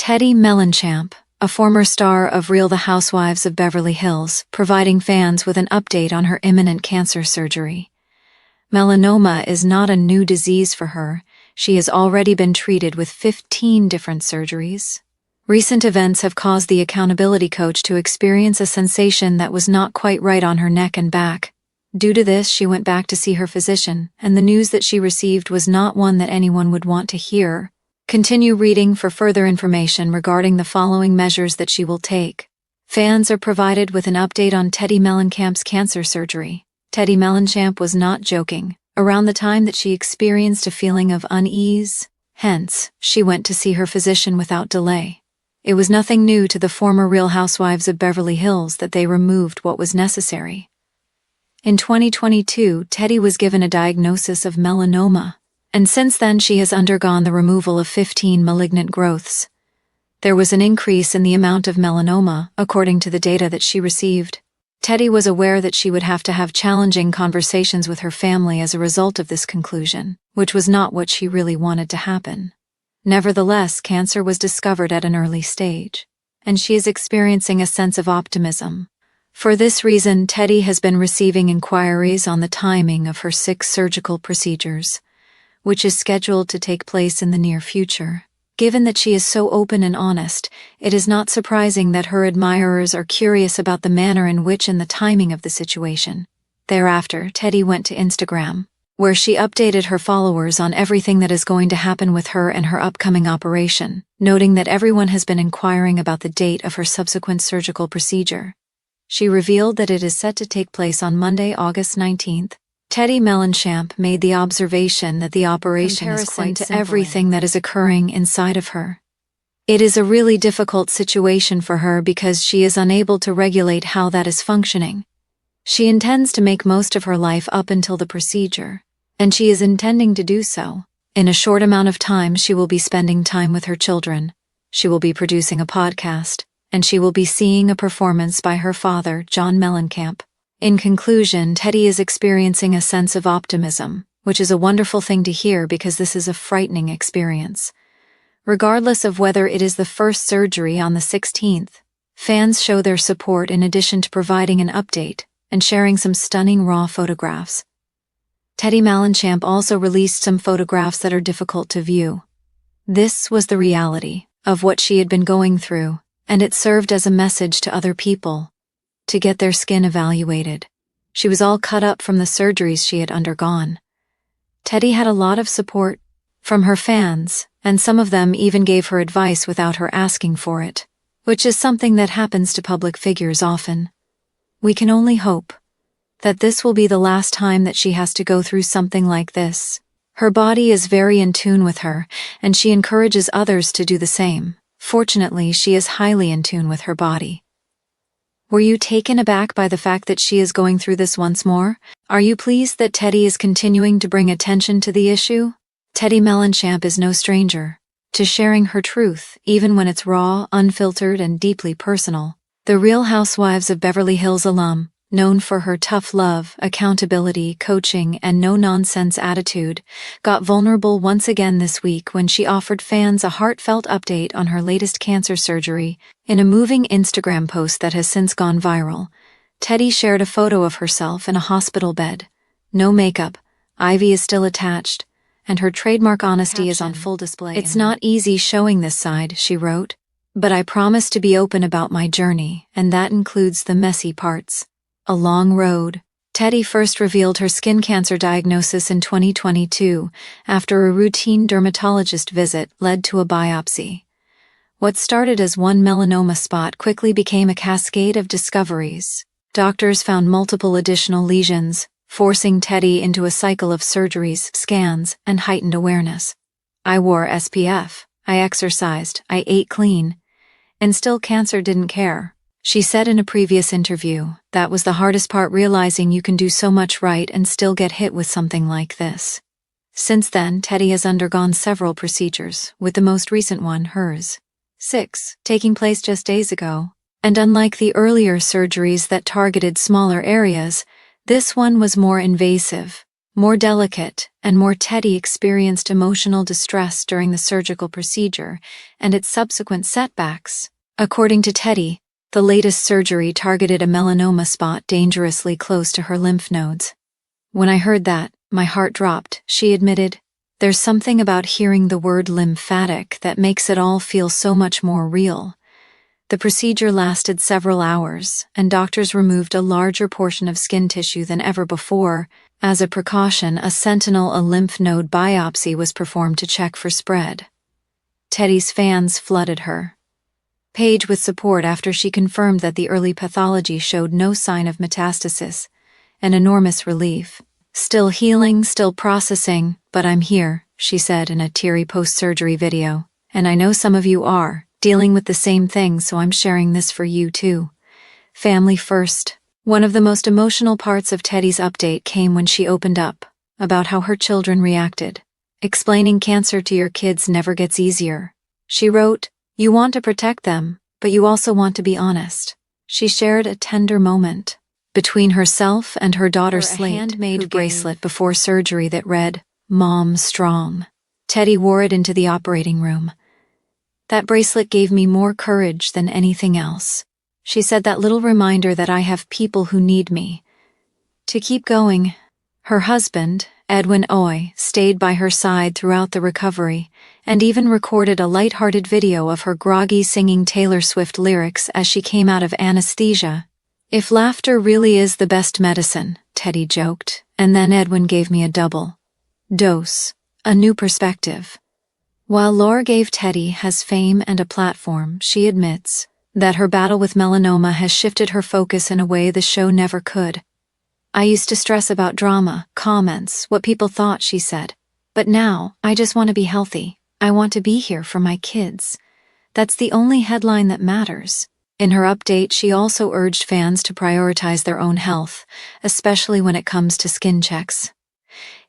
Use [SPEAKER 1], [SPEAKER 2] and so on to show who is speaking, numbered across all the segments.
[SPEAKER 1] Teddi Mellencamp, a former star of The Housewives of Beverly Hills, providing fans with an update on her imminent cancer surgery. Melanoma is not a new disease for her. She has already been treated with 15 different surgeries. Recent events have caused the accountability coach to experience a sensation that was not quite right on her neck and back. Due to this, she went back to see her physician, and the news that she received was not one that anyone would want to hear. Continue reading for further information regarding the following measures that she will take. Fans are provided with an update on Teddi Mellencamp's cancer surgery. Teddi Mellencamp was not joking around the time that she experienced a feeling of unease. Hence, she went to see her physician without delay. It was nothing new to the former Real Housewives of Beverly Hills that they removed what was necessary. In 2022, Teddi was given a diagnosis of melanoma, and since then she has undergone the removal of 15 malignant growths. There was an increase in the amount of melanoma, according to the data that she received. Teddi was aware that she would have to have challenging conversations with her family as a result of this conclusion, which was not what she really wanted to happen. Nevertheless, cancer was discovered at an early stage, and she is experiencing a sense of optimism. For this reason, Teddi has been receiving inquiries on the timing of her 6 surgical procedures, which is scheduled to take place in the near future. Given that she is so open and honest, it is not surprising that her admirers are curious about the manner in which and the timing of the situation. Thereafter, Teddi went to Instagram, where she updated her followers on everything that is going to happen with her and her upcoming operation, noting that everyone has been inquiring about the date of her subsequent surgical procedure. She revealed that it is set to take place on Monday, August 19th. Teddi Mellencamp made the observation that the operation is quite to everything that is occurring inside of her. It is a really difficult situation for her because she is unable to regulate how that is functioning. She intends to make most of her life up until the procedure, and she is intending to do so. In a short amount of time, she will be spending time with her children. She will be producing a podcast, and she will be seeing a performance by her father, John Mellencamp. In conclusion, Teddi is experiencing a sense of optimism, which is a wonderful thing to hear because this is a frightening experience. Regardless of whether it is the first surgery on the 16th, fans show their support in addition to providing an update and sharing some stunning raw photographs. Teddi Mellencamp also released some photographs that are difficult to view. This was the reality of what she had been going through, and it served as a message to other people to get their skin evaluated. She was all cut up from the surgeries she had undergone. Teddi had a lot of support from her fans, and some of them even gave her advice without her asking for it, which is something that happens to public figures often. We can only hope that this will be the last time that she has to go through something like this. Her body is very in tune with her, and she encourages others to do the same. Fortunately, she is highly in tune with her body. Were you taken aback by the fact that she is going through this once more? Are you pleased that Teddi is continuing to bring attention to the issue? Teddi Mellencamp is no stranger to sharing her truth, even when it's raw, unfiltered, and deeply personal. The Real Housewives of Beverly Hills alum, known for her tough love, accountability, coaching, and no-nonsense attitude, got vulnerable once again this week when she offered fans a heartfelt update on her latest cancer surgery. In a moving Instagram post that has since gone viral, Teddi shared a photo of herself in a hospital bed. No makeup, Ivy is still attached, and her trademark honesty is on full display. "It's not easy showing this side," she wrote, "but I promise to be open about my journey, and that includes the messy parts. A long road." Teddi first revealed her skin cancer diagnosis in 2022 after a routine dermatologist visit led to a biopsy. What started as one melanoma spot quickly became a cascade of discoveries. Doctors found multiple additional lesions, forcing Teddi into a cycle of surgeries, scans, and heightened awareness. "I wore SPF, I exercised, I ate clean, and still cancer didn't care," she said in a previous interview. "That was the hardest part, realizing you can do so much right and still get hit with something like this." Since then, Teddi has undergone several procedures, with the most recent one, hers 6, taking place just days ago. And unlike the earlier surgeries that targeted smaller areas, this one was more invasive. more delicate, and more Teddi experienced emotional distress during the surgical procedure and its subsequent setbacks. According to Teddi, the latest surgery targeted a melanoma spot dangerously close to her lymph nodes. When I heard that, my heart dropped, she admitted. There's something about hearing the word lymphatic that makes it all feel so much more real. The procedure lasted several hours, and doctors removed a larger portion of skin tissue than ever before. As a precaution, a sentinel, a lymph node biopsy, was performed to check for spread. Teddi's fans flooded her page with support after she confirmed that the early pathology showed no sign of metastasis. An enormous relief. Still healing, still processing, but I'm here, she said in a teary post-surgery video. And I know some of you are dealing with the same thing, so I'm sharing this for you too. Family first. One of the most emotional parts of Teddi's update came when she opened up about how her children reacted. Explaining cancer to your kids never gets easier. She wrote, "You want to protect them, but you also want to be honest." She shared a tender moment between herself and her daughter Slate, a handmade bracelet before surgery that read, "Mom Strong." Teddi wore it into the operating room. "That bracelet gave me more courage than anything else." She said, "That little reminder that I have people who need me to keep going." Her husband, Edwin Oy, stayed by her side throughout the recovery and even recorded a light-hearted video of her groggy singing Taylor Swift lyrics as she came out of anesthesia. "If laughter really is the best medicine," Teddi joked, and then Edwin gave me a double dose, a new perspective. While Laura gave Teddi has fame and a platform, she admits that her battle with melanoma has shifted her focus in a way the show never could. "I used to stress about drama, comments, what people thought," she said. "But now, I just want to be healthy. I want to be here for my kids. That's the only headline that matters." In her update, she also urged fans to prioritize their own health, especially when it comes to skin checks.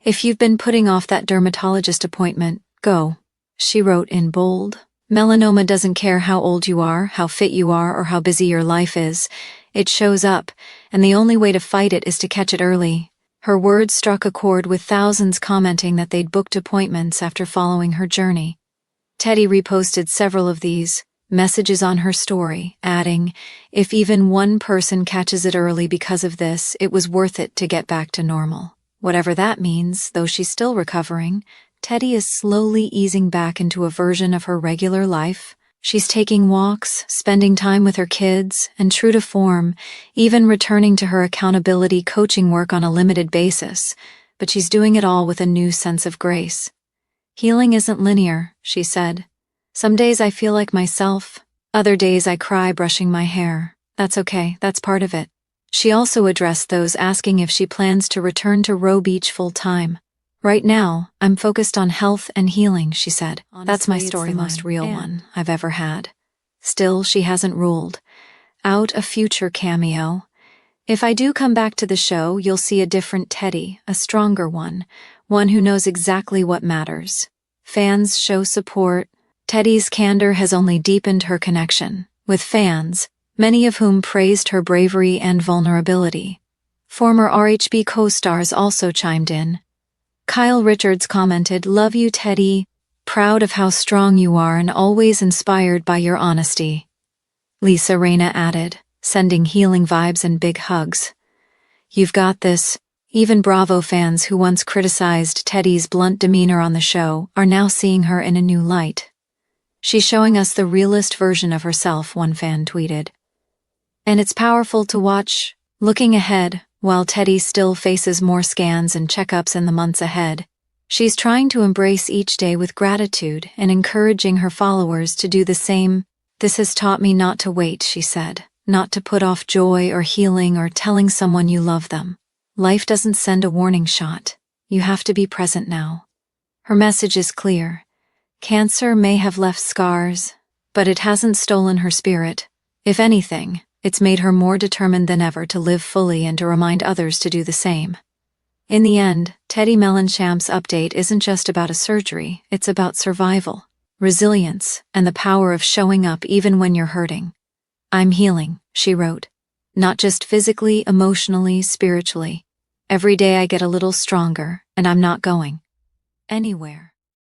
[SPEAKER 1] "If you've been putting off that dermatologist appointment, go," she wrote in bold. Melanoma doesn't care how old you are, how fit you are, or how busy your life is. It shows up, and the only way to fight it is to catch it early. Her words struck a chord with thousands commenting that they'd booked appointments after following her journey. Teddi reposted several of these messages on her story, adding, "If even one person catches it early because of this, it was worth it to get back to normal." Whatever that means, though she's still recovering, Teddi is slowly easing back into a version of her regular life. She's taking walks, spending time with her kids, and true to form, even returning to her accountability coaching work on a limited basis, but she's doing it all with a new sense of grace. "Healing isn't linear," she said. "Some days I feel like myself, other days I cry brushing my hair. That's okay, that's part of it." She also addressed those asking if she plans to return to Row Beach full-time. "Right now, I'm focused on health and healing," she said. "Honestly, that's my story, the most real one I've ever had." Still, she hasn't ruled out a future cameo. "If I do come back to the show, you'll see a different Teddi, a stronger one who knows exactly what matters." Fans show support. Teddi's candor has only deepened her connection with fans, many of whom praised her bravery and vulnerability. Former RHB co-stars also chimed in. Kyle Richards commented, "Love you, Teddi. Proud of how strong you are and always inspired by your honesty." Lisa Reyna added, sending healing vibes and big hugs. "You've got this." Even Bravo fans who once criticized Teddi's blunt demeanor on the show are now seeing her in a new light. "She's showing us the realest version of herself," one fan tweeted. And it's powerful to watch. Looking ahead, while Teddi still faces more scans and checkups in the months ahead, she's trying to embrace each day with gratitude and encouraging her followers to do the same. "This has taught me not to wait," she said, "not to put off joy or healing or telling someone you love them. Life doesn't send a warning shot. You have to be present now." Her message is clear. Cancer may have left scars, but it hasn't stolen her spirit. If anything, it's made her more determined than ever to live fully and to remind others to do the same. In the end, Teddi Mellencamp's update isn't just about a surgery, it's about survival, resilience, and the power of showing up even when you're hurting. "I'm healing," she wrote. "Not just physically, emotionally, spiritually. Every day I get a little stronger, and I'm not going anywhere.